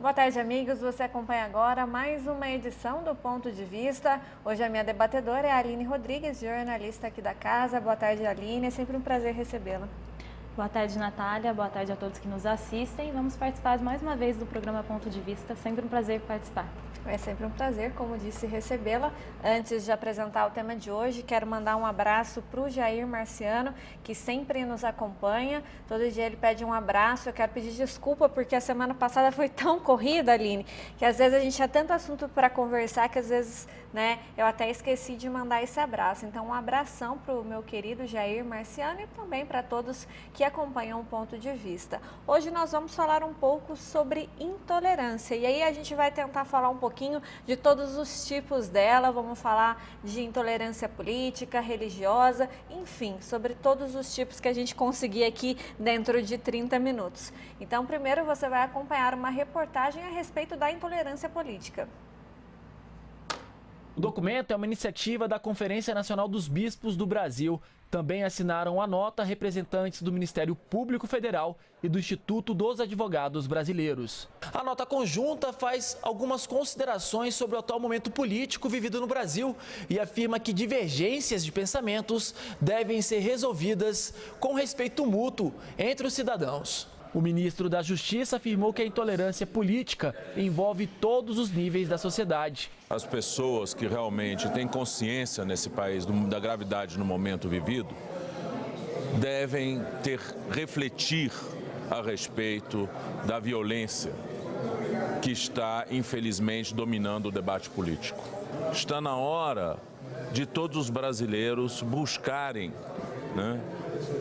Boa tarde, amigos. Você acompanha agora mais uma edição do Ponto de Vista. Hoje a minha debatedora é a Aline Rodrigues, jornalista aqui da casa. Boa tarde, Aline. É sempre um prazer recebê-la. Boa tarde, Natália. Boa tarde a todos que nos assistem. Vamos participar mais uma vez do programa Ponto de Vista. Sempre um prazer participar. É sempre um prazer, como disse, recebê-la. Antes de apresentar o tema de hoje, quero mandar um abraço para o Jair Marciano, que sempre nos acompanha. Todo dia ele pede um abraço. Eu quero pedir desculpa, porque a semana passada foi tão corrida, Aline, que às vezes a gente tinha tanto assunto para conversar que às vezes, eu até esqueci de mandar esse abraço. Então, um abração para o meu querido Jair Marciano e também para todos que acompanham o Ponto de Vista. Hoje nós vamos falar um pouco sobre intolerância e aí a gente vai tentar falar um pouquinho de todos os tipos dela. Vamos falar de intolerância política, religiosa, enfim, sobre todos os tipos que a gente conseguir aqui dentro de 30 minutos. Então, primeiro você vai acompanhar uma reportagem a respeito da intolerância política. O documento é uma iniciativa da Conferência Nacional dos Bispos do Brasil. Também assinaram a nota representantes do Ministério Público Federal e do Instituto dos Advogados Brasileiros. A nota conjunta faz algumas considerações sobre o atual momento político vivido no Brasil e afirma que divergências de pensamentos devem ser resolvidas com respeito mútuo entre os cidadãos. O ministro da Justiça afirmou que a intolerância política envolve todos os níveis da sociedade. As pessoas que realmente têm consciência nesse país da gravidade no momento vivido devem refletir a respeito da violência que está, infelizmente, dominando o debate político. Está na hora de todos os brasileiros buscarem,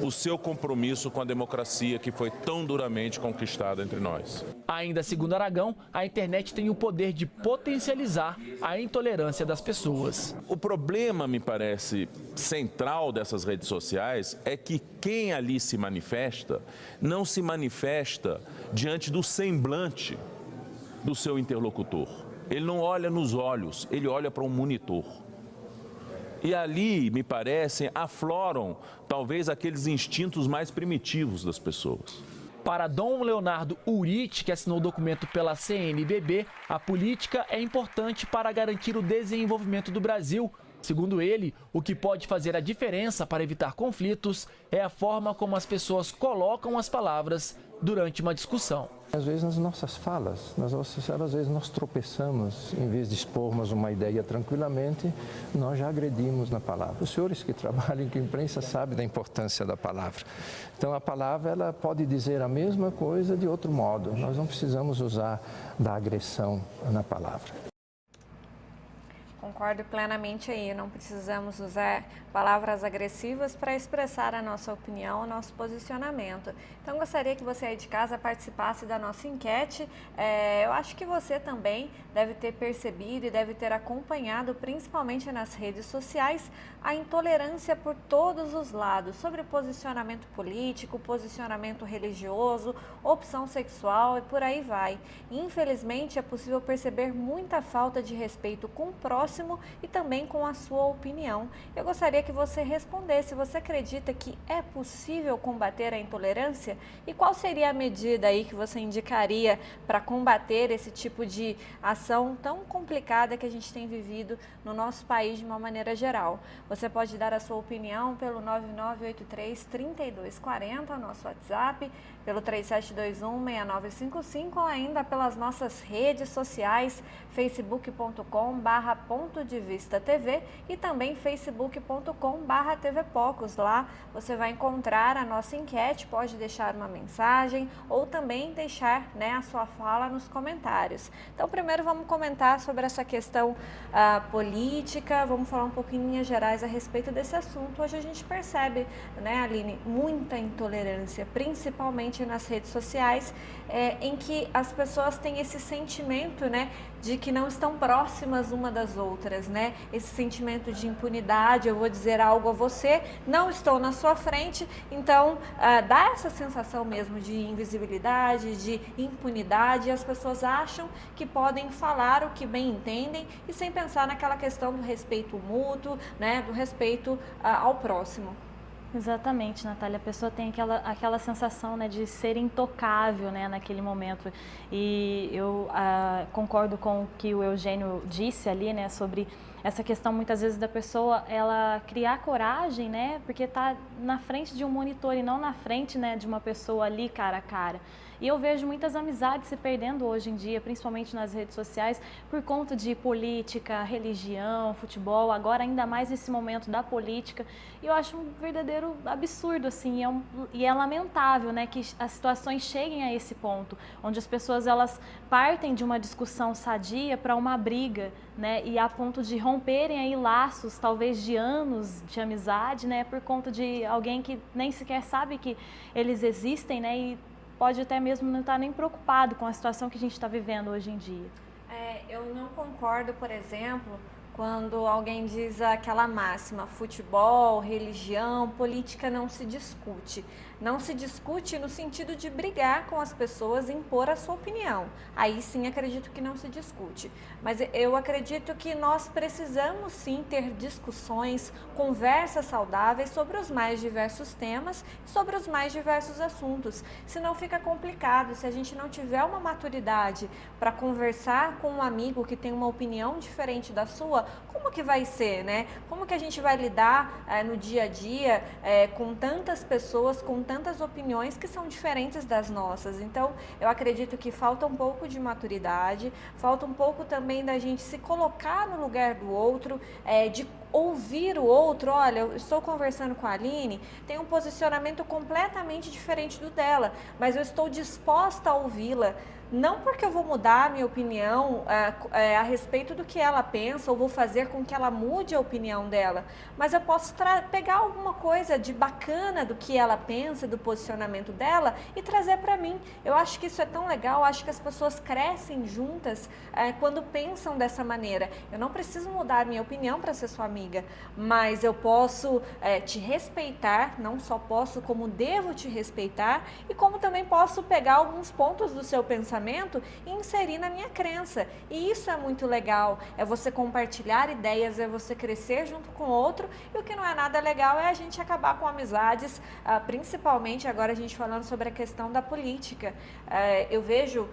o seu compromisso com a democracia que foi tão duramente conquistada entre nós. Ainda segundo Aragão, a internet tem o poder de potencializar a intolerância das pessoas. O problema, me parece, central dessas redes sociais é que quem ali se manifesta não se manifesta diante do semblante do seu interlocutor. Ele não olha nos olhos, ele olha para um monitor. E ali, me parece, afloram talvez aqueles instintos mais primitivos das pessoas. Para Dom Leonardo Urich, que assinou o documento pela CNBB, a política é importante para garantir o desenvolvimento do Brasil. Segundo ele, o que pode fazer a diferença para evitar conflitos é a forma como as pessoas colocam as palavras durante uma discussão. Às vezes nas nossas falas, às vezes nós tropeçamos, em vez de expormos uma ideia tranquilamente, nós já agredimos na palavra. Os senhores que trabalham com imprensa sabem da importância da palavra. Então a palavra ela pode dizer a mesma coisa de outro modo, nós não precisamos usar da agressão na palavra. Concordo plenamente aí, não precisamos usar palavras agressivas para expressar a nossa opinião, o nosso posicionamento. Então, gostaria que você aí de casa participasse da nossa enquete. Eu acho que você também deve ter percebido e deve ter acompanhado, principalmente nas redes sociais, a intolerância por todos os lados, sobre posicionamento político, posicionamento religioso, opção sexual e por aí vai. Infelizmente, é possível perceber muita falta de respeito com o próximo e também com a sua opinião. Eu gostaria que você respondesse, você acredita que é possível combater a intolerância? E qual seria a medida aí que você indicaria para combater esse tipo de ação tão complicada que a gente tem vivido no nosso país de uma maneira geral? Você pode dar a sua opinião pelo 9983-3240, nosso WhatsApp, pelo 3721-6955 ou ainda pelas nossas redes sociais, facebook.com/pontodevistatv e também facebook.com/tvpocos. Lá você vai encontrar a nossa enquete, pode deixar uma mensagem ou também deixar a sua fala nos comentários. Então, primeiro vamos comentar sobre essa questão política, vamos falar um pouquinho em linhas gerais a respeito desse assunto. Hoje a gente percebe, Aline, muita intolerância, principalmente nas redes sociais, em que as pessoas têm esse sentimento, de que não estão próximas uma das outras, Esse sentimento de impunidade, eu vou dizer algo a você, não estou na sua frente, então dá essa sensação mesmo de invisibilidade, de impunidade, e as pessoas acham que podem falar o que bem entendem e sem pensar naquela questão do respeito mútuo, do respeito ao próximo. Exatamente, Natália. A pessoa tem aquela sensação, né, de ser intocável, né, naquele momento. E eu concordo com o que o Eugênio disse ali, né, sobre essa questão muitas vezes da pessoa ela criar coragem, né, porque está na frente de um monitor e não na frente, né, de uma pessoa ali cara a cara. E eu vejo muitas amizades se perdendo hoje em dia, principalmente nas redes sociais, por conta de política, religião, futebol, agora ainda mais nesse momento da política. E eu acho um verdadeiro absurdo, assim, e é lamentável, né, que as situações cheguem a esse ponto, onde as pessoas elas partem de uma discussão sadia para uma briga, né, e a ponto de romperem aí laços, talvez de anos de amizade, né, por conta de alguém que nem sequer sabe que eles existem, né, e pode até mesmo não estar nem preocupado com a situação que a gente está vivendo hoje em dia. Eu não concordo, por exemplo, quando alguém diz aquela máxima, futebol, religião, política não se discute. Não se discute no sentido de brigar com as pessoas e impor a sua opinião. Aí sim acredito que não se discute. Mas eu acredito que nós precisamos sim ter discussões, conversas saudáveis sobre os mais diversos temas, sobre os mais diversos assuntos. Senão fica complicado, se a gente não tiver uma maturidade para conversar com um amigo que tem uma opinião diferente da sua, como que vai ser, né? Como que a gente vai lidar no dia a dia com tantas pessoas, com tantas opiniões que são diferentes das nossas? Então, eu acredito que falta um pouco de maturidade, falta um pouco também da gente se colocar no lugar do outro, de ouvir o outro. Olha, eu estou conversando com a Aline, tem um posicionamento completamente diferente do dela, mas eu estou disposta a ouvi-la. Não porque eu vou mudar a minha opinião a respeito do que ela pensa ou vou fazer com que ela mude a opinião dela, mas eu posso pegar alguma coisa de bacana do que ela pensa, do posicionamento dela e trazer para mim. Eu acho que isso é tão legal, acho que as pessoas crescem juntas quando pensam dessa maneira. Eu não preciso mudar a minha opinião para ser sua amiga, mas eu posso te respeitar, não só posso, como devo te respeitar e como também posso pegar alguns pontos do seu pensamento e inserir na minha crença. E isso é muito legal, é você compartilhar ideias, é você crescer junto com o outro. E o que não é nada legal é a gente acabar com amizades, principalmente agora a gente falando sobre a questão da política. Eu vejo,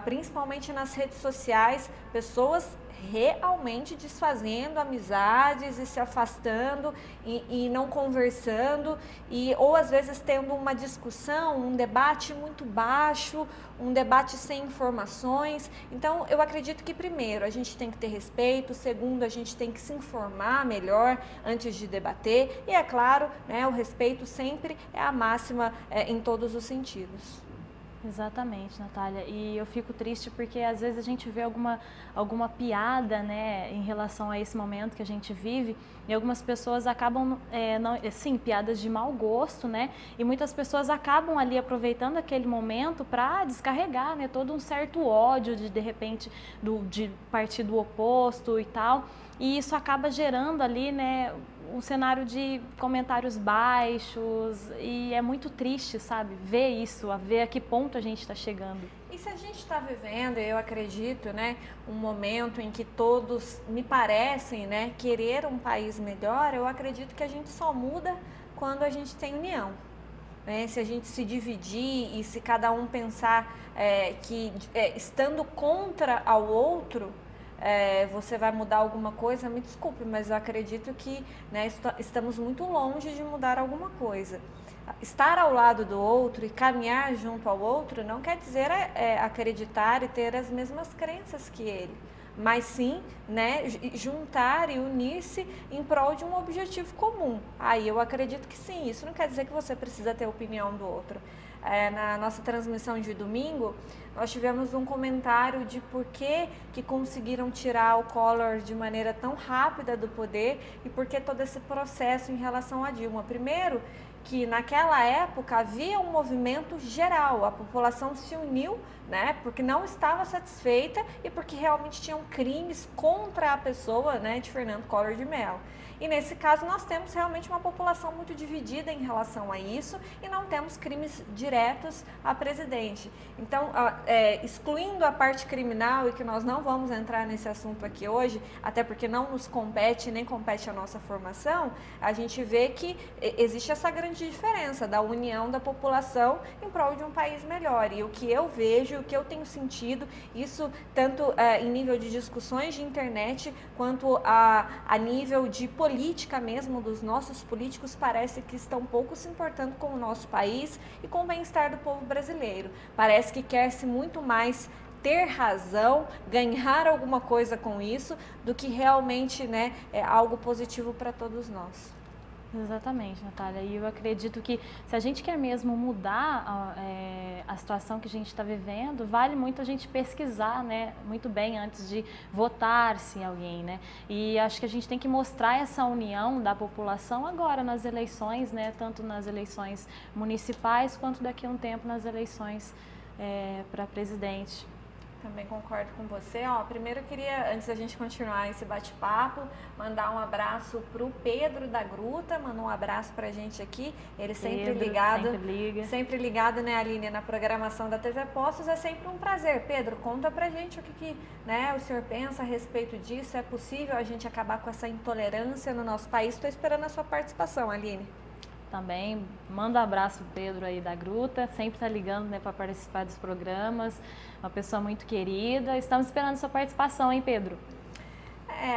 principalmente nas redes sociais, pessoas realmente desfazendo amizades e se afastando e não conversando, ou às vezes tendo uma discussão, um debate muito baixo, um debate sem informações. Então eu acredito que primeiro a gente tem que ter respeito, segundo a gente tem que se informar melhor antes de debater e é claro, né, o respeito sempre é a máxima em todos os sentidos. Exatamente, Natália. E eu fico triste porque às vezes a gente vê alguma piada, né, em relação a esse momento que a gente vive e algumas pessoas acabam, piadas de mau gosto, né, e muitas pessoas acabam ali aproveitando aquele momento para descarregar, né, todo um certo ódio de repente de partido oposto e tal. E isso acaba gerando ali, né, um cenário de comentários baixos e é muito triste, sabe, ver isso, ver a que ponto a gente está chegando. E se a gente está vivendo, eu acredito, né, um momento em que todos, me parecem, né, querer um país melhor, eu acredito que a gente só muda quando a gente tem união. Se a gente se dividir e se cada um pensar que estando contra ao outro, você vai mudar alguma coisa, me desculpe, mas eu acredito que, né, estamos muito longe de mudar alguma coisa. Estar ao lado do outro e caminhar junto ao outro não quer dizer acreditar e ter as mesmas crenças que ele, mas sim, né, juntar e unir-se em prol de um objetivo comum. Aí eu acredito que sim, isso não quer dizer que você precisa ter a opinião do outro. Na nossa transmissão de domingo, nós tivemos um comentário de por que conseguiram tirar o Collor de maneira tão rápida do poder e por que todo esse processo em relação a Dilma. Primeiro, que naquela época havia um movimento geral, a população se uniu, né, porque não estava satisfeita e porque realmente tinham crimes contra a pessoa, né, de Fernando Collor de Mello. E nesse caso nós temos realmente uma população muito dividida em relação a isso e não temos crimes diretos a presidente. Então excluindo a parte criminal e que nós não vamos entrar nesse assunto aqui hoje, até porque não nos compete, nem compete a nossa formação, a gente vê que existe essa grande diferença da união da população em prol de um país melhor. E o que eu vejo, o que eu tenho sentido, isso tanto em nível de discussões de internet, quanto a nível de política mesmo, dos nossos políticos, parece que estão pouco se importando com o nosso país e com o bem-estar do povo brasileiro. Parece que quer-se muito mais ter razão, ganhar alguma coisa com isso, do que realmente, né, algo positivo para todos nós. Exatamente, Natália. E eu acredito que se a gente quer mesmo mudar a situação que a gente está vivendo, vale muito a gente pesquisar, né, muito bem antes de votar-se em alguém, né? E acho que a gente tem que mostrar essa união da população agora nas eleições, né, tanto nas eleições municipais quanto daqui a um tempo nas eleições para presidente. Também concordo com você. Primeiro eu queria, antes da gente continuar esse bate-papo, mandar um abraço para o Pedro da Gruta, mandou um abraço para a gente aqui, ele sempre ligado, sempre ligado, né, Aline, na programação da TV Postos. É sempre um prazer. Pedro, conta pra gente o que né, o senhor pensa a respeito disso. É possível a gente acabar com essa intolerância no nosso país? Estou esperando a sua participação, Aline. Também manda um abraço pro Pedro aí da Gruta, sempre está ligando, né, para participar dos programas, uma pessoa muito querida. Estamos esperando sua participação, hein, Pedro?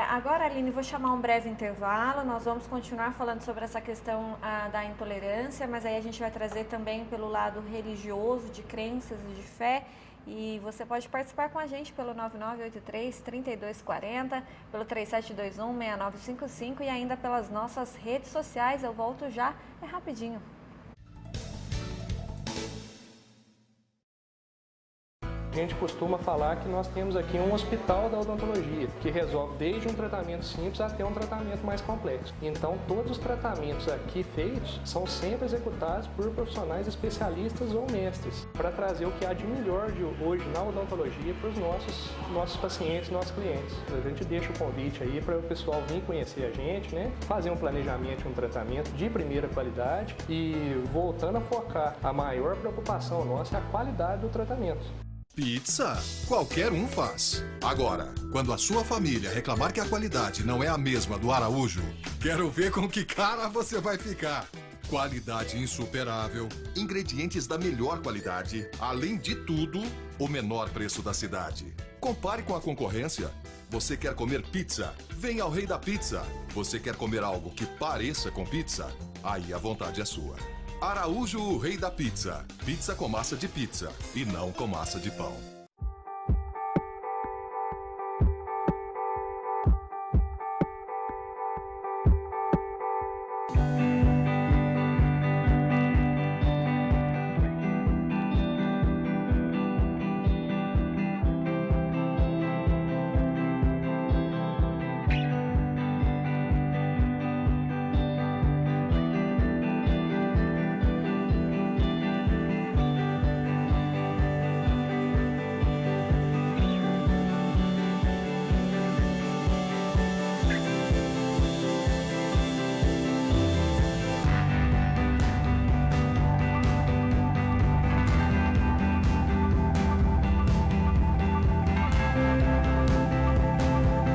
Agora, Aline, vou chamar um breve intervalo, nós vamos continuar falando sobre essa questão da intolerância, mas aí a gente vai trazer também pelo lado religioso, de crenças e de fé. E você pode participar com a gente pelo 9983-3240, pelo 3721-6955 e ainda pelas nossas redes sociais. Eu volto já, é rapidinho. A gente costuma falar que nós temos aqui um hospital da odontologia, que resolve desde um tratamento simples até um tratamento mais complexo. Então, todos os tratamentos aqui feitos são sempre executados por profissionais especialistas ou mestres, para trazer o que há de melhor de hoje na odontologia para os nossos pacientes, nossos clientes. A gente deixa o convite aí para o pessoal vir conhecer a gente, né? Fazer um planejamento de um tratamento de primeira qualidade e voltando a focar, a maior preocupação nossa é a qualidade do tratamento. Pizza? Qualquer um faz. Agora, quando a sua família reclamar que a qualidade não é a mesma do Araújo, quero ver com que cara você vai ficar. Qualidade insuperável, ingredientes da melhor qualidade, além de tudo, o menor preço da cidade. Compare com a concorrência. Você quer comer pizza? Vem ao Rei da Pizza. Você quer comer algo que pareça com pizza? Aí a vontade é sua. Araújo, o Rei da Pizza. Pizza com massa de pizza e não com massa de pão.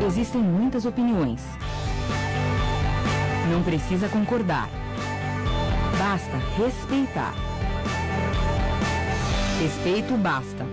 Existem muitas opiniões. Não precisa concordar. Basta respeitar. Respeito basta.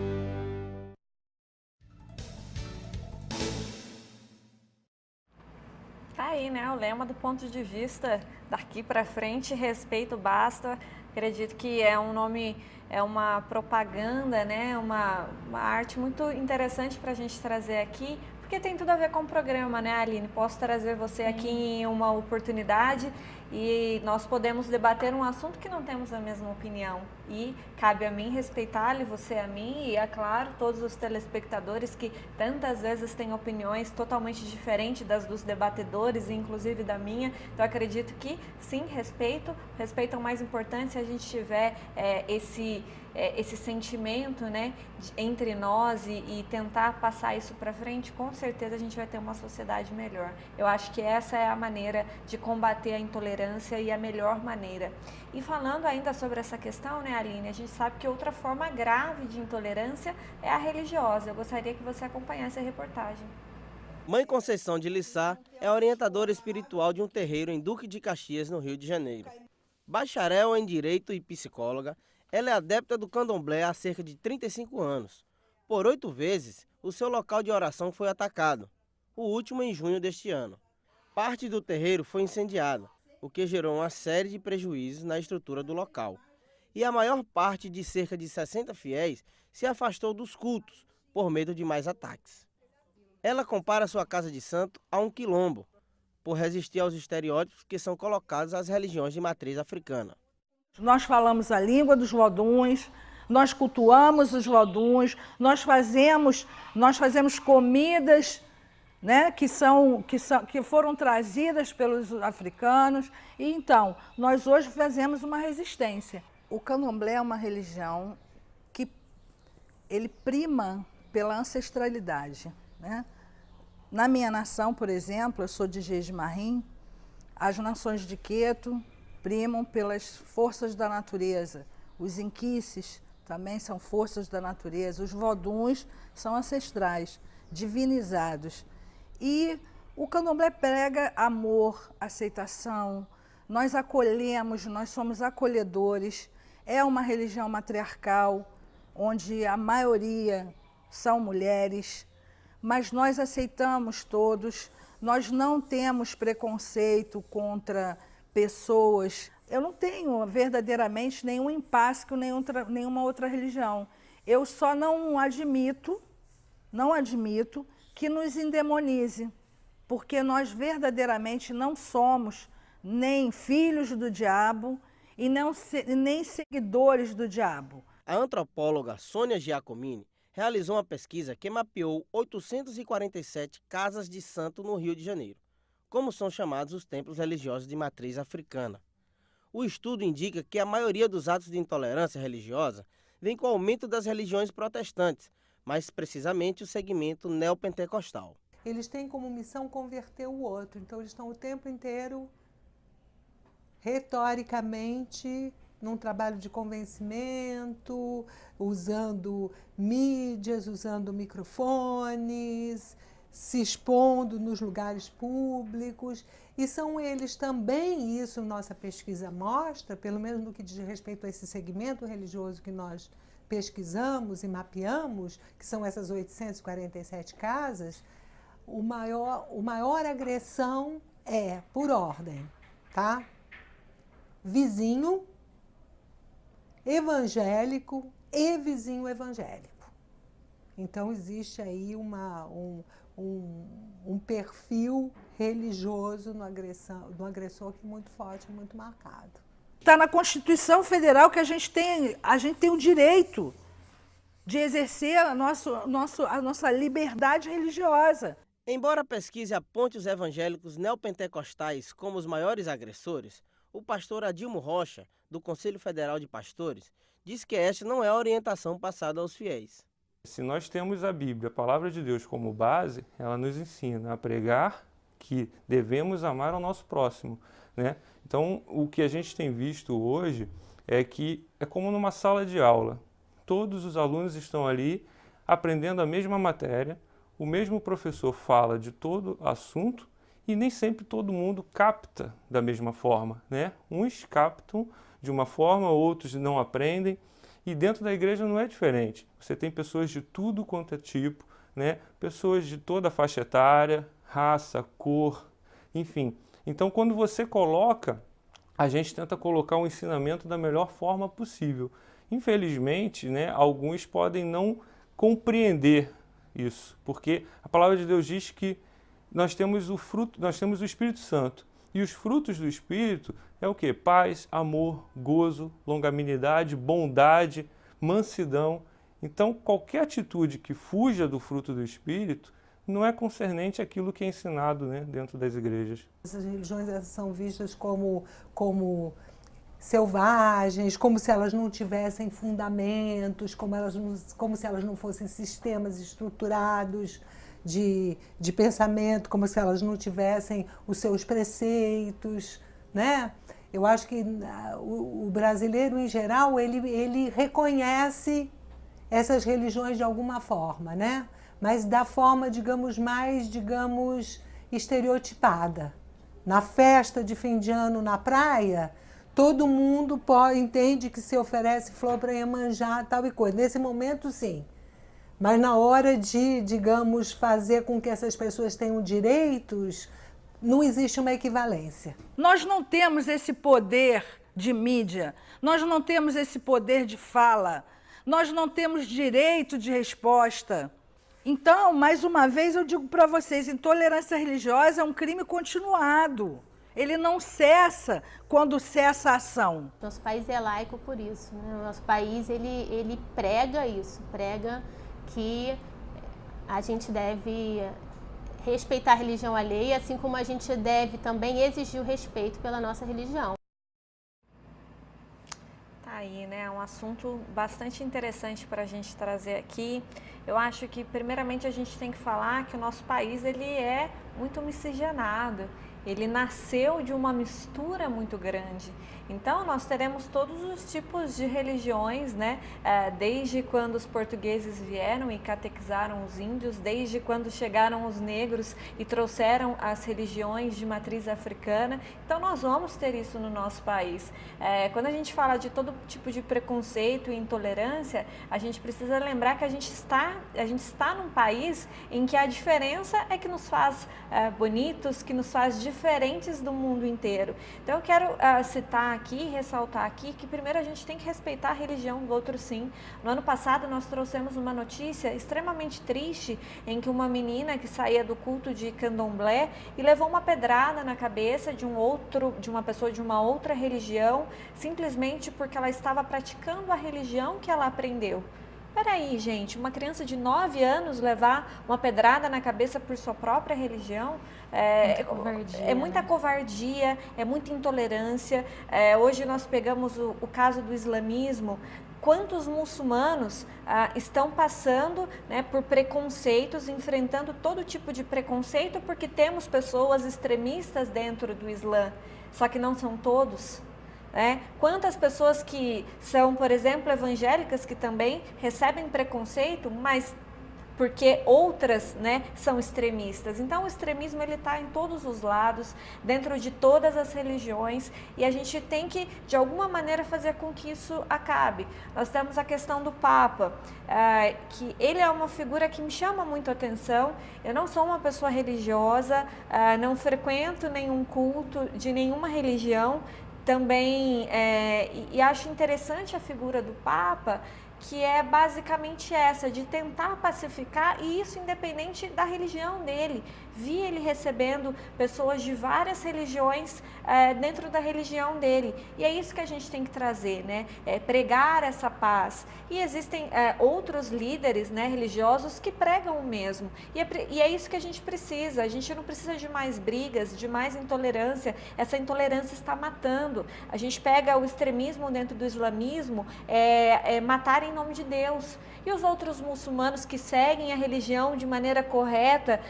Tá aí, né? O lema do ponto de vista daqui para frente, respeito basta. Acredito que é um nome, é uma propaganda, né? Uma arte muito interessante para a gente trazer aqui, porque tem tudo a ver com o programa, né, Aline? Posso trazer você aqui em uma oportunidade e nós podemos debater um assunto que não temos a mesma opinião. E cabe a mim respeitar-lhe, você a mim e, é claro, todos os telespectadores que tantas vezes têm opiniões totalmente diferentes das dos debatedores, inclusive da minha. Então, acredito que, sim, respeito é o mais importante. Se a gente tiver esse sentimento, né, entre nós e tentar passar isso para frente, com certeza certeza a gente vai ter uma sociedade melhor. Eu acho que essa é a maneira de combater a intolerância e a melhor maneira. E falando ainda sobre essa questão, né, Aline, a gente sabe que outra forma grave de intolerância é a religiosa. Eu gostaria que você acompanhasse a reportagem. Mãe Conceição de Lissá é orientadora espiritual de um terreiro em Duque de Caxias, no Rio de Janeiro. Bacharel em Direito e psicóloga, ela é adepta do candomblé há cerca de 35 anos. Por 8 vezes, o seu local de oração foi atacado, o último em junho deste ano. Parte do terreiro foi incendiada, o que gerou uma série de prejuízos na estrutura do local. E a maior parte de cerca de 60 fiéis se afastou dos cultos, por medo de mais ataques. Ela compara sua casa de santo a um quilombo, por resistir aos estereótipos que são colocados às religiões de matriz africana. Nós falamos a língua dos loduns, nós cultuamos os loduns, nós fazemos comidas, né, que foram trazidas pelos africanos. E então, nós hoje fazemos uma resistência. O candomblé é uma religião que ele prima pela ancestralidade, né? Na minha nação, por exemplo, eu sou de Jeje-Marim, as nações de Queto primam pelas forças da natureza. Os inquices também são forças da natureza. Os voduns são ancestrais, divinizados. E o candomblé prega amor, aceitação. Nós acolhemos, nós somos acolhedores. É uma religião matriarcal, onde a maioria são mulheres, mas nós aceitamos todos. Nós não temos preconceito contra pessoas. Eu não tenho verdadeiramente nenhum impasse com nenhuma outra religião. Eu só não admito que nos endemonize, porque nós verdadeiramente não somos nem filhos do diabo e nem seguidores do diabo. A antropóloga Sônia Giacomini realizou uma pesquisa que mapeou 847 casas de santo no Rio de Janeiro, como são chamados os templos religiosos de matriz africana. O estudo indica que a maioria dos atos de intolerância religiosa vem com o aumento das religiões protestantes, mais precisamente o segmento neopentecostal. Eles têm como missão converter o outro, então eles estão o tempo inteiro, retoricamente, num trabalho de convencimento, usando mídias, usando microfones, se expondo nos lugares públicos. E são eles também, isso nossa pesquisa mostra, pelo menos no que diz respeito a esse segmento religioso que nós pesquisamos e mapeamos, que são essas 847 casas, o maior agressão é, por ordem, tá? Vizinho evangélico e vizinho evangélico. Então existe aí um perfil religioso no agressor que é muito forte, muito marcado. Está na Constituição Federal que a gente tem o direito de exercer a nossa liberdade religiosa. Embora a pesquisa aponte os evangélicos neopentecostais como os maiores agressores, o pastor Adilmo Rocha, do Conselho Federal de Pastores, diz que esta não é a orientação passada aos fiéis. Se nós temos a Bíblia, a Palavra de Deus, como base, ela nos ensina a pregar que devemos amar ao nosso próximo, né? Então, o que a gente tem visto hoje é que é como numa sala de aula. Todos os alunos estão ali aprendendo a mesma matéria, o mesmo professor fala de todo assunto e nem sempre todo mundo capta da mesma forma, né? Uns captam de uma forma, outros não aprendem. E dentro da igreja não é diferente. Você tem pessoas de tudo quanto é tipo, né? Pessoas de toda a faixa etária, raça, cor, enfim. Então, quando você coloca, a gente tenta colocar o ensinamento da melhor forma possível. Infelizmente, né, alguns podem não compreender isso, porque a palavra de Deus diz que nós temos o fruto, nós temos o Espírito Santo. E os frutos do Espírito é o quê? Paz, amor, gozo, longanimidade, bondade, mansidão. Então, qualquer atitude que fuja do fruto do Espírito não é concernente àquilo que é ensinado, né, dentro das igrejas. Essas religiões são vistas como selvagens, como se elas não tivessem fundamentos, como se elas não fossem sistemas estruturados de pensamento, como se elas não tivessem os seus preceitos, né? Eu acho que o brasileiro, em geral, ele reconhece essas religiões de alguma forma, né? Mas da forma, digamos, mais, estereotipada. Na festa de fim de ano na praia, todo mundo entende que se oferece flor para Iemanjá, tal e coisa. Nesse momento, sim. Mas na hora de, digamos, fazer com que essas pessoas tenham direitos, não existe uma equivalência. Nós não temos esse poder de mídia, nós não temos esse poder de fala, nós não temos direito de resposta. Então, mais uma vez, eu digo para vocês, intolerância religiosa é um crime continuado. Ele não cessa quando cessa a ação. Nosso país é laico por isso, né? O nosso país, ele prega isso, prega que a gente deve respeitar a religião alheia, assim como a gente deve também exigir o respeito pela nossa religião. Tá aí, né? É um assunto bastante interessante para a gente trazer aqui. Eu acho que, primeiramente, a gente tem que falar que o nosso país ele é muito miscigenado. Ele nasceu de uma mistura muito grande. Então, nós teremos todos os tipos de religiões, né? Desde quando os portugueses vieram e catequizaram os índios, desde quando chegaram os negros e trouxeram as religiões de matriz africana. Então, nós vamos ter isso no nosso país. Quando a gente fala de todo tipo de preconceito e intolerância, a gente precisa lembrar que a gente está num país em que a diferença é que nos faz bonitos, que nos faz diferentes do mundo inteiro. Então, eu quero citar aqui, ressaltar aqui, que primeiro a gente tem que respeitar a religião do outro, sim. No ano passado nós trouxemos uma notícia extremamente triste, em que uma menina que saía do culto de candomblé e levou uma pedrada na cabeça de uma pessoa de uma outra religião, simplesmente porque ela estava praticando a religião que ela aprendeu. Peraí, gente, uma criança de 9 anos levar uma pedrada na cabeça por sua própria religião muita covardia, é muita intolerância. Hoje nós pegamos o caso do islamismo. Quantos muçulmanos estão passando, né, por preconceitos, enfrentando todo tipo de preconceito, porque temos pessoas extremistas dentro do Islã, só que não são todos. Quantas pessoas que são, por exemplo, evangélicas, que também recebem preconceito, mas porque outras, né, são extremistas. Então, o extremismo ele está em todos os lados, dentro de todas as religiões, e a gente tem que, de alguma maneira, fazer com que isso acabe. Nós temos a questão do Papa, que ele é uma figura que me chama muito a atenção. Eu não sou uma pessoa religiosa, não frequento nenhum culto de nenhuma religião, também, e acho interessante a figura do Papa, que é basicamente essa, de tentar pacificar, e isso independente da religião dele. Vi ele recebendo pessoas de várias religiões dentro da religião dele. E é isso que a gente tem que trazer, né? Pregar essa paz. E existem outros líderes, né, religiosos que pregam o mesmo. E é isso que a gente precisa. A gente não precisa de mais brigas, de mais intolerância. Essa intolerância está matando. A gente pega o extremismo dentro do islamismo, matar em nome de Deus. E os outros muçulmanos que seguem a religião de maneira correta,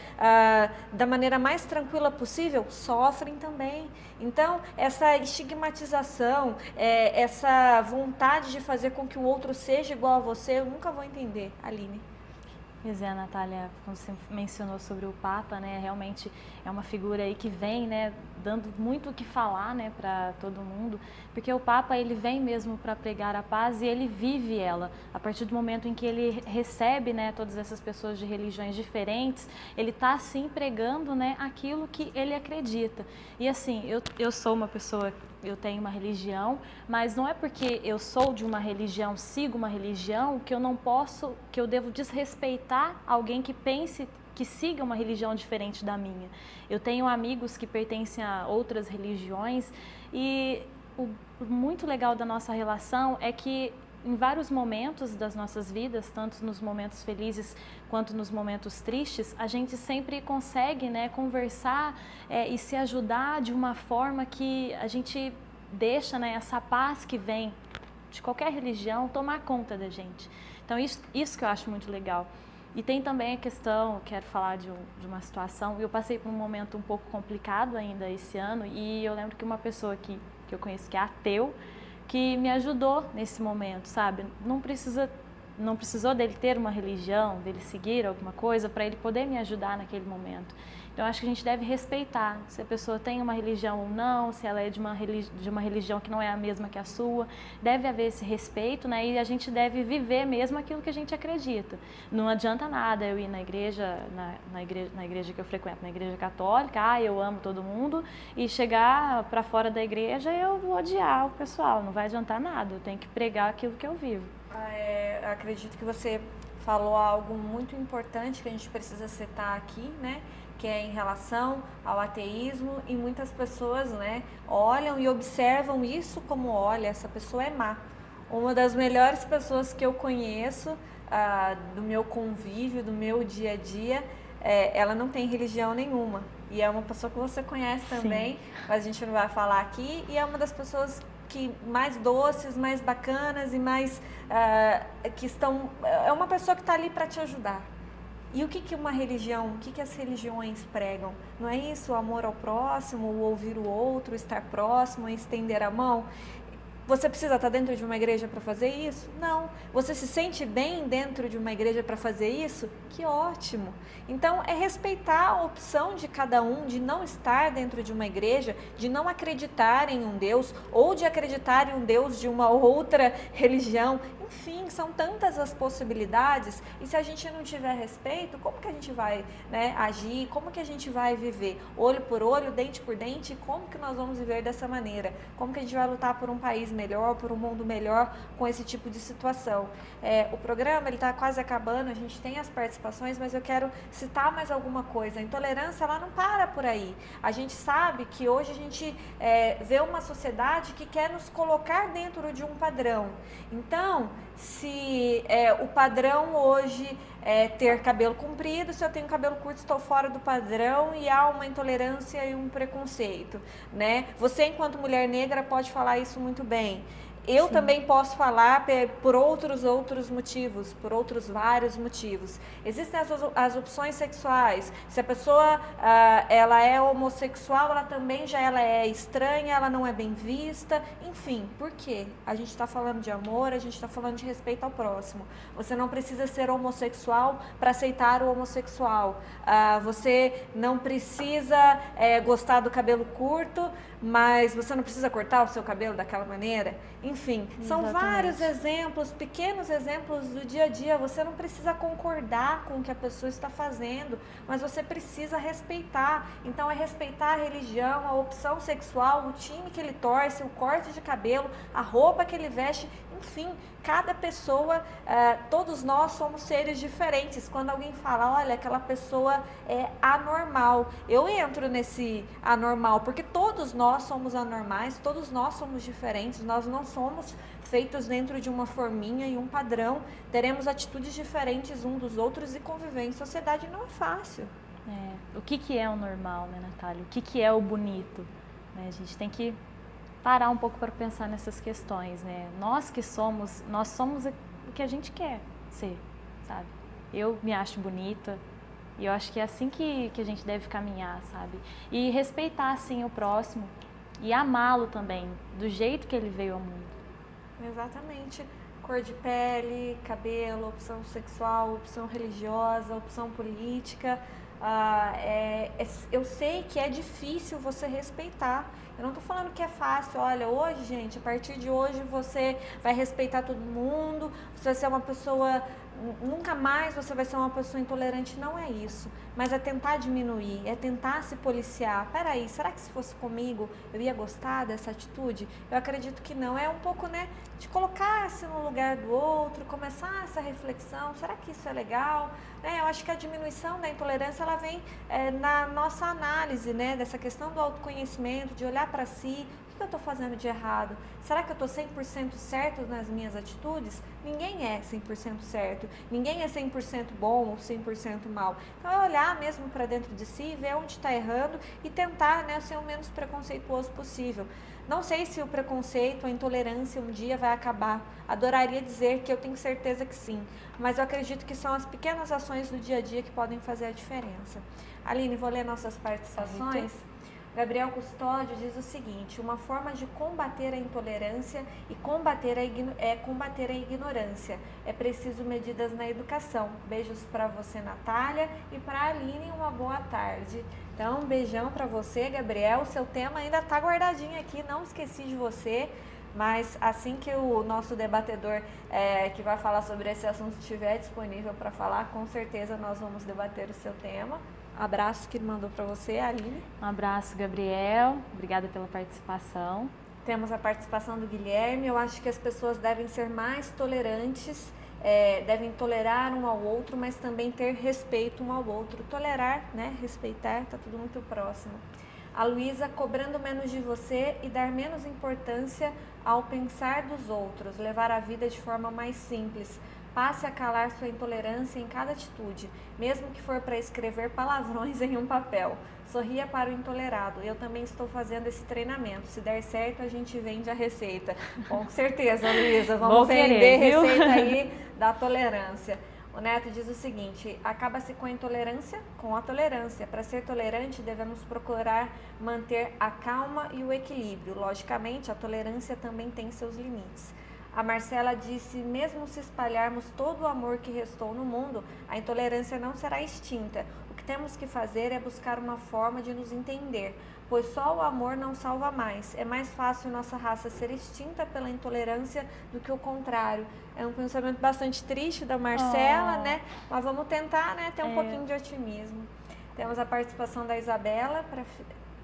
da maneira mais tranquila possível, sofrem também. Então, essa estigmatização, essa vontade de fazer com que o outro seja igual a você, eu nunca vou entender, Aline. Pois é, Natália, como você mencionou sobre o Papa, né, realmente é uma figura aí que vem, né, dando muito o que falar, né, para todo mundo, porque o Papa, ele vem mesmo para pregar a paz e ele vive ela. A partir do momento em que ele recebe, né, todas essas pessoas de religiões diferentes, ele está, assim, pregando, né, aquilo que ele acredita. E, assim, eu sou uma pessoa, eu tenho uma religião, mas não é porque eu sou de uma religião, sigo uma religião, que eu não posso, que eu devo desrespeitar alguém que pense, que siga uma religião diferente da minha. Eu tenho amigos que pertencem a outras religiões e o muito legal da nossa relação é que em vários momentos das nossas vidas, tanto nos momentos felizes quanto nos momentos tristes, a gente sempre consegue, né, conversar e se ajudar de uma forma que a gente deixa, né, essa paz que vem de qualquer religião tomar conta da gente. Então, isso que eu acho muito legal. E tem também a questão, quero falar de uma situação, eu passei por um momento um pouco complicado ainda esse ano, e eu lembro que uma pessoa que eu conheço que é ateu, que me ajudou nesse momento, sabe? Não precisou dele ter uma religião, dele seguir alguma coisa para ele poder me ajudar naquele momento. Então, eu acho que a gente deve respeitar se a pessoa tem uma religião ou não, se ela é de uma religião que não é a mesma que a sua. Deve haver esse respeito, né? E a gente deve viver mesmo aquilo que a gente acredita. Não adianta nada eu ir na igreja que eu frequento, na igreja católica, eu amo todo mundo, e chegar para fora da igreja eu vou odiar o pessoal. Não vai adiantar nada, eu tenho que pregar aquilo que eu vivo. Acredito que você falou algo muito importante que a gente precisa citar aqui, né? Que é em relação ao ateísmo, e muitas pessoas, né, olham e observam isso como, olha, essa pessoa é má. Uma das melhores pessoas que eu conheço, do meu convívio, do meu dia a dia, ela não tem religião nenhuma. E é uma pessoa que você conhece também, sim, mas a gente não vai falar aqui, e é uma das pessoas que mais doces, mais bacanas e mais que estão... É uma pessoa que está ali para te ajudar. E o que uma religião, o que as religiões pregam? Não é isso? O amor ao próximo, o ouvir o outro, estar próximo, estender a mão? Você precisa estar dentro de uma igreja para fazer isso? Não. Você se sente bem dentro de uma igreja para fazer isso? Que ótimo! Então, é respeitar a opção de cada um de não estar dentro de uma igreja, de não acreditar em um Deus, ou de acreditar em um Deus de uma outra religião. Enfim, são tantas as possibilidades, e se a gente não tiver respeito, como que a gente vai, né, agir? Como que a gente vai viver? Olho por olho, dente por dente, como que nós vamos viver dessa maneira? Como que a gente vai lutar por um país melhor, por um mundo melhor com esse tipo de situação? O programa está quase acabando, a gente tem as participações, mas eu quero citar mais alguma coisa. A intolerância, ela não para por aí. A gente sabe que hoje a gente vê uma sociedade que quer nos colocar dentro de um padrão. Então, se o padrão hoje é ter cabelo comprido, se eu tenho cabelo curto, estou fora do padrão, e há uma intolerância e um preconceito, né? Você, enquanto mulher negra, pode falar isso muito bem. Eu, sim, também posso falar por outros motivos, por outros vários motivos. Existem as opções sexuais. Se a pessoa ela é homossexual, ela também ela é estranha, ela não é bem vista. Enfim, por quê? A gente está falando de amor, a gente está falando de respeito ao próximo. Você não precisa ser homossexual para aceitar o homossexual. Você não precisa gostar do cabelo curto, mas você não precisa cortar o seu cabelo daquela maneira. Enfim, são vários exemplos, pequenos exemplos do dia a dia. Você não precisa concordar com o que a pessoa está fazendo, mas você precisa respeitar. Então, é respeitar a religião, a opção sexual, o time que ele torce, o corte de cabelo, a roupa que ele veste. Enfim, cada pessoa, todos nós somos seres diferentes. Quando alguém fala, olha, aquela pessoa é anormal, eu entro nesse anormal, porque todos nós somos anormais, todos nós somos diferentes, nós não somos feitos dentro de uma forminha e um padrão, teremos atitudes diferentes uns dos outros, e conviver em sociedade não é fácil. O que é o normal, né, Natália? O que é o bonito? A gente tem que parar um pouco para pensar nessas questões, né? Nós somos o que a gente quer ser, sabe? Eu me acho bonita, e eu acho que é assim que a gente deve caminhar, sabe? E respeitar, assim, o próximo, e amá-lo também, do jeito que ele veio ao mundo. Exatamente. Cor de pele, cabelo, opção sexual, opção religiosa, opção política. Eu sei que é difícil você respeitar. Eu não estou falando que é fácil. Olha, hoje, gente, a partir de hoje você vai respeitar todo mundo, você vai ser uma pessoa... Nunca mais você vai ser uma pessoa intolerante. Não é isso, mas é tentar diminuir, é tentar se policiar. Peraí, será que se fosse comigo eu ia gostar dessa atitude? Eu acredito que não. É um pouco, né, de colocar-se no lugar do outro, começar essa reflexão. Será que isso é legal? Eu acho que a diminuição da intolerância, ela vem na nossa análise, né, dessa questão do autoconhecimento, de olhar para si. O que eu estou fazendo de errado? Será que eu estou 100% certo nas minhas atitudes? ninguém é 100% certo, ninguém é 100% bom ou 100% mal. Então é olhar mesmo para dentro de si, ver onde está errando e tentar, né, ser o menos preconceituoso possível. Não sei se o preconceito, a intolerância um dia vai acabar. Adoraria dizer que eu tenho certeza que sim, mas eu acredito que são as pequenas ações do dia a dia que podem fazer a diferença. Aline, vou ler nossas participações. Gabriel Custódio diz o seguinte: uma forma de combater a intolerância e combater a ignorância. É preciso medidas na educação. Beijos para você, Natália, e para a Aline, uma boa tarde. Então, um beijão para você, Gabriel. O seu tema ainda está guardadinho aqui, não esqueci de você. Mas assim que o nosso debatedor que vai falar sobre esse assunto estiver disponível para falar, com certeza nós vamos debater o seu tema. Abraço que ele mandou para você, Aline. Um abraço, Gabriel. Obrigada pela participação. Temos a participação do Guilherme. Eu acho que as pessoas devem ser mais tolerantes, devem tolerar um ao outro, mas também ter respeito um ao outro. Tolerar, né? Respeitar, está tudo muito próximo. A Luísa, cobrando menos de você e dar menos importância ao pensar dos outros, levar a vida de forma mais simples. Passe a calar sua intolerância em cada atitude, mesmo que for para escrever palavrões em um papel. Sorria para o intolerado. Eu também estou fazendo esse treinamento. Se der certo, a gente vende a receita. Com certeza, Luísa. Vamos vender receita aí da tolerância. O Neto diz o seguinte: acaba-se com a intolerância com a tolerância. Para ser tolerante, devemos procurar manter a calma e o equilíbrio. Logicamente, a tolerância também tem seus limites. A Marcela disse: mesmo se espalharmos todo o amor que restou no mundo, a intolerância não será extinta. O que temos que fazer é buscar uma forma de nos entender, pois só o amor não salva mais. É mais fácil nossa raça ser extinta pela intolerância do que o contrário. É um pensamento bastante triste da Marcela, né? Mas vamos tentar, né, ter um pouquinho de otimismo. Temos a participação da Isabela.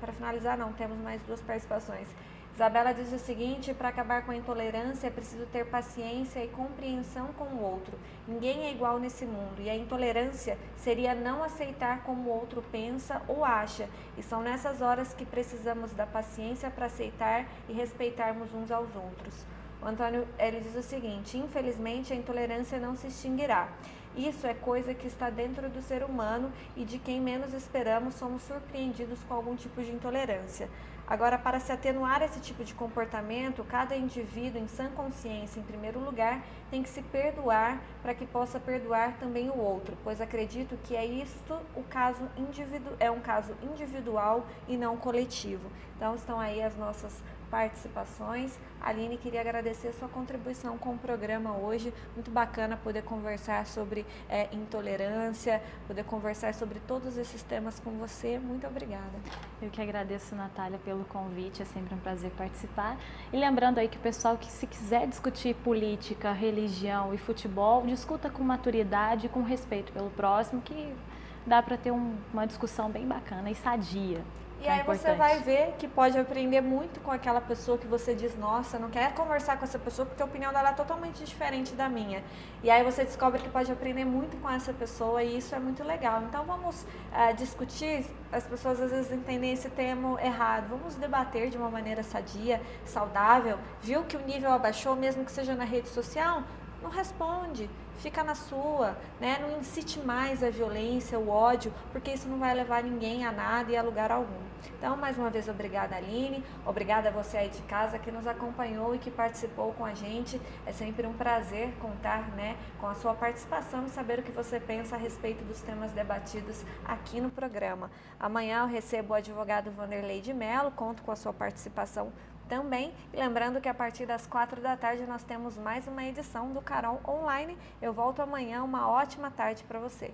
Para finalizar, não, temos mais duas participações. Isabela diz o seguinte: para acabar com a intolerância é preciso ter paciência e compreensão com o outro. Ninguém é igual nesse mundo e a intolerância seria não aceitar como o outro pensa ou acha. E são nessas horas que precisamos da paciência para aceitar e respeitarmos uns aos outros. O Antônio, ele diz o seguinte: infelizmente a intolerância não se extinguirá. Isso é coisa que está dentro do ser humano e de quem menos esperamos somos surpreendidos com algum tipo de intolerância. Agora, para se atenuar esse tipo de comportamento, cada indivíduo, em sã consciência, em primeiro lugar, tem que se perdoar para que possa perdoar também o outro, pois acredito que é um caso individual e não coletivo. Então, estão aí as nossas participações. Aline, queria agradecer a sua contribuição com o programa hoje. Muito bacana poder conversar sobre intolerância, poder conversar sobre todos esses temas com você. Muito obrigada. Eu que agradeço, Natália, pelo convite. É sempre um prazer participar. E lembrando aí que o pessoal que se quiser discutir política, religião e futebol, discuta com maturidade e com respeito pelo próximo, que dá para ter uma discussão bem bacana e sadia. E aí você vai ver que pode aprender muito com aquela pessoa que você diz: nossa, não quero conversar com essa pessoa porque a opinião dela é totalmente diferente da minha. E aí você descobre que pode aprender muito com essa pessoa e isso é muito legal. Então vamos discutir. As pessoas às vezes entendem esse termo errado. Vamos debater de uma maneira sadia, saudável. Viu que o nível abaixou, mesmo que seja na rede social? Não responde, fica na sua, né? Não incite mais a violência, o ódio, porque isso não vai levar ninguém a nada e a lugar algum. Então, mais uma vez, obrigada, Aline, obrigada a você aí de casa que nos acompanhou e que participou com a gente. É sempre um prazer contar, né, com a sua participação e saber o que você pensa a respeito dos temas debatidos aqui no programa. Amanhã eu recebo o advogado Vanderlei de Mello, conto com a sua participação também. E lembrando que a partir das 4 da tarde nós temos mais uma edição do Carol Online. Eu volto amanhã. Uma ótima tarde para você.